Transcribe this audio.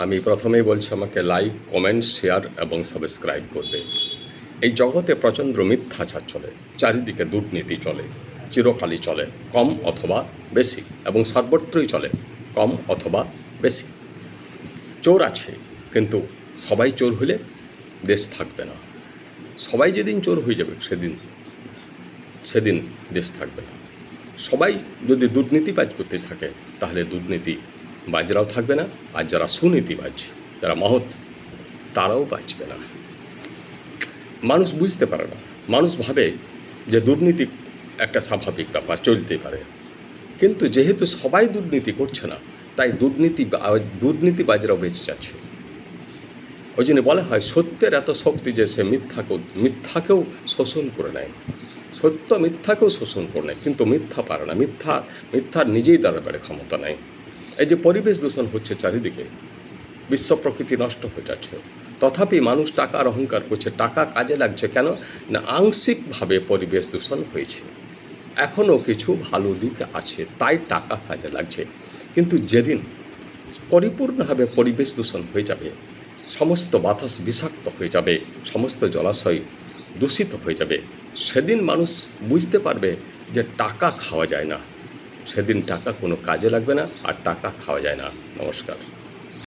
আমি প্রথমেই বলছি আমাকে লাইক, কমেন্ট, শেয়ার এবং সাবস্ক্রাইব করবে। এই জগতে প্রচণ্ড মিথ্যাচার চলে, চারিদিকে দুর্নীতি চলে, চিরকালই চলে, কম অথবা বেশি, এবং সর্বত্রই চলে কম অথবা বেশি। চোর আছে, কিন্তু সবাই চোর হলে দেশ থাকবে না। সবাই যেদিন চোর হয়ে যাবে সেদিন দেশ থাকবে না। সবাই যদি দুর্নীতিবাজ করতে থাকে তাহলে দুর্নীতিবাজরাও থাকবে না, আর যারা সুনীতিবাজ, যারা মহৎ, তারাও বাঁচবে না। মানুষ বুঝতে পারে না, মানুষ ভাবে যে দুর্নীতি একটা স্বাভাবিক ব্যাপার, চলতেই পারে। কিন্তু যেহেতু সবাই দুর্নীতি করছে না, তাই দুর্নীতিবাজরাও বেঁচে যাচ্ছে। ওই জন্য বলা হয় সত্যের এত শক্তি যে সে মিথ্যাকেও শোষণ করে নেয়। সত্য মিথ্যাকেও শোষণ করে নেয়, কিন্তু মিথ্যা পারে না। মিথ্যার নিজেই দাঁড়াবার ক্ষমতা নেই। এই যে পরিবেশ দূষণ হচ্ছে চারিদিকে, বিশ্ব প্রকৃতি নষ্ট হয়ে যাচ্ছে, তথাপি মানুষ টাকার অহংকার করছে। টাকা কাজে লাগছে কেন না? আংশিকভাবে পরিবেশ দূষণ হয়েছে, এখনও কিছু ভালো দিক আছে, তাই টাকা কাজে লাগছে। কিন্তু যেদিন পরিপূর্ণভাবে পরিবেশ দূষণ হয়ে যাবে, সমস্ত বাতাস বিষাক্ত হয়ে যাবে, সমস্ত জলাশয় দূষিত হয়ে যাবে, সেদিন মানুষ বুঝতে পারবে যে টাকা খাওয়া যায় না। সেদিন টাকা কোনো কাজে লাগবে না, আর টাকা খাওয়া যায় না। নমস্কার।